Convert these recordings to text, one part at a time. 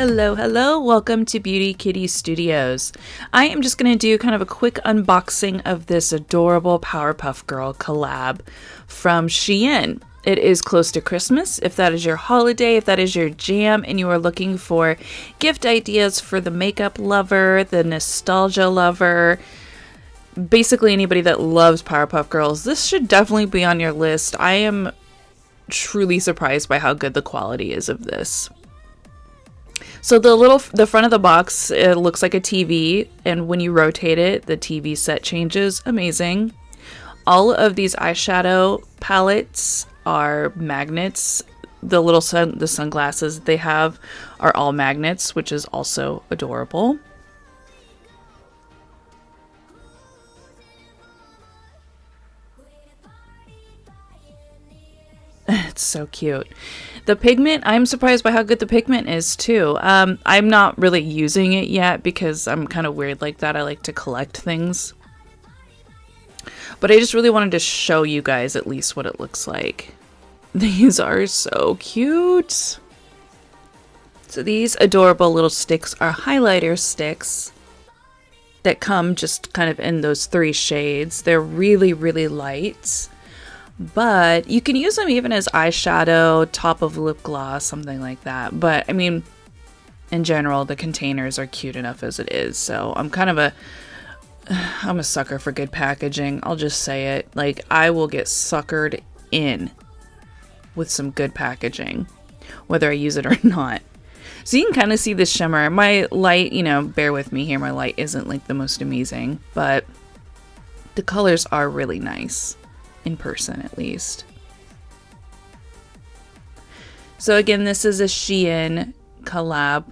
Hello, hello. Welcome to Beauty Kitty Studios. I am just going to do kind of a quick unboxing of this adorable Powerpuff Girl collab from SHEIN. It is close to Christmas. If that is your holiday, if that is your jam, and you are looking for gift ideas for the makeup lover, the nostalgia lover, basically anybody that loves Powerpuff Girls, this should definitely be on your list. I am truly surprised by how good the quality is of this. So the front of the box, it looks like a TV, and when you rotate it, the TV set changes. Amazing. All of these eyeshadow palettes are magnets. The sunglasses they have are all magnets, which is also adorable. It's so cute. The pigment, I'm surprised by how good the pigment is too. I'm not really using it yet because I'm kind of weird like that. I like to collect things. But I just really wanted to show you guys at least what it looks like. These are so cute. So these adorable little sticks are highlighter sticks that come just kind of in those 3 shades. They're really, really light. But you can use them even as eyeshadow, top of lip gloss, something like that. But I mean, in general, the containers are cute enough as it is. So I'm a sucker for good packaging. I'll just say it. Like, I will get suckered in with some good packaging, whether I use it or not. So you can kind of see the shimmer. My light, bear with me here. My light isn't like the most amazing, but the colors are really nice. In person, at least. So again, this is a SHEIN collab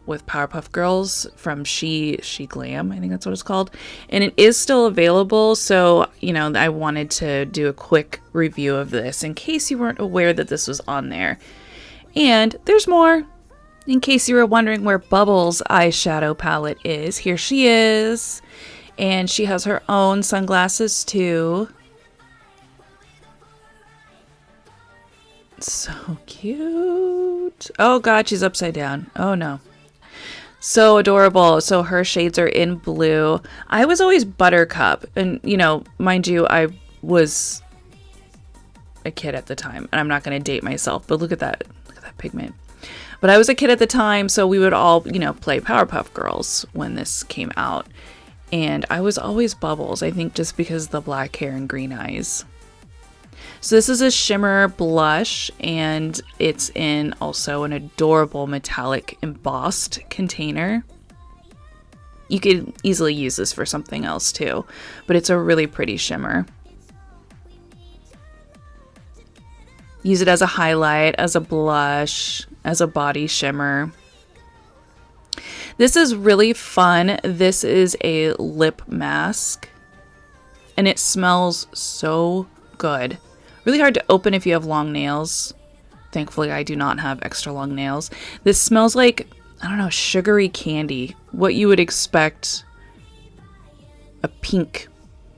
with Powerpuff Girls from SHEGLAM, I think that's what it's called, and it is still available. So I wanted to do a quick review of this in case you weren't aware that this was on there. And there's more. In case you were wondering where Bubbles' eyeshadow palette is, here she is, and she has her own sunglasses too. So cute. Oh god, she's upside down. Oh no. So adorable. So her shades are in blue. I was always Buttercup, and mind you, I was a kid at the time, and I'm not going to date myself, but look at that pigment. But I was a kid at the time, so we would all play Powerpuff Girls when this came out, and I was always Bubbles, I think just because of the black hair and green eyes. So this is a shimmer blush, and it's in also an adorable metallic embossed container. You could easily use this for something else too, but it's a really pretty shimmer. Use it as a highlight, as a blush, as a body shimmer. This is really fun. This is a lip mask, and it smells so good. Really hard to open if you have long nails. Thankfully, I do not have extra long nails. This smells like, I don't know, sugary candy. What you would expect a pink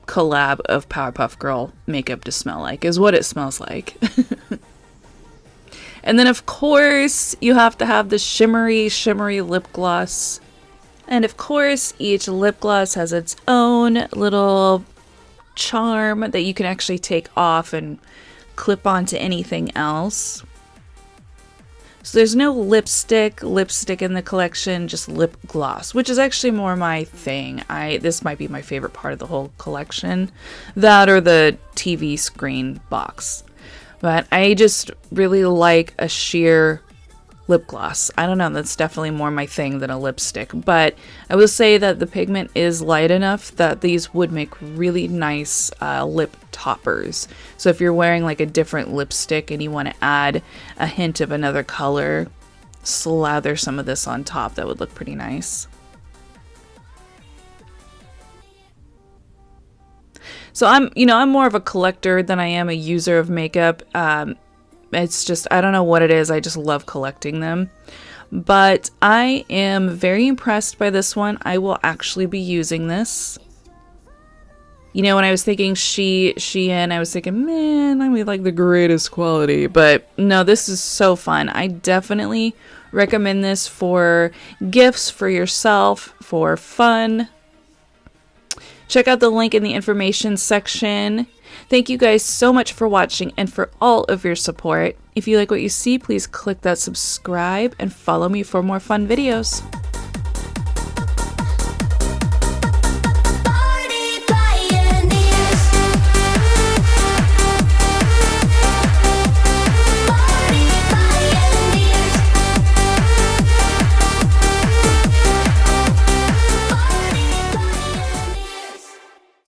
collab of Powerpuff Girl makeup to smell like is what it smells like. And then, of course, you have to have the shimmery lip gloss. And of course, each lip gloss has its own little charm that you can actually take off and clip onto anything else. So there's no lipstick in the collection, just lip gloss, which is actually more my thing. This might be my favorite part of the whole collection, that or the TV screen box. But I just really like a sheer lip gloss. I don't know, that's definitely more my thing than a lipstick, but I will say that the pigment is light enough that these would make really nice lip toppers. So if you're wearing like a different lipstick and you want to add a hint of another color, slather some of this on top. That would look pretty nice. So I'm more of a collector than I am a user of makeup. It's just, I don't know what it is. I just love collecting them. But I am very impressed by this one. I will actually be using this. You know, when I was thinking SHEIN, I was thinking, man, I mean, like the greatest quality. But no, this is so fun. I definitely recommend this for gifts for yourself, for fun. Check out the link in the information section. Thank you guys so much for watching and for all of your support. If you like what you see, please click that subscribe and follow me for more fun videos.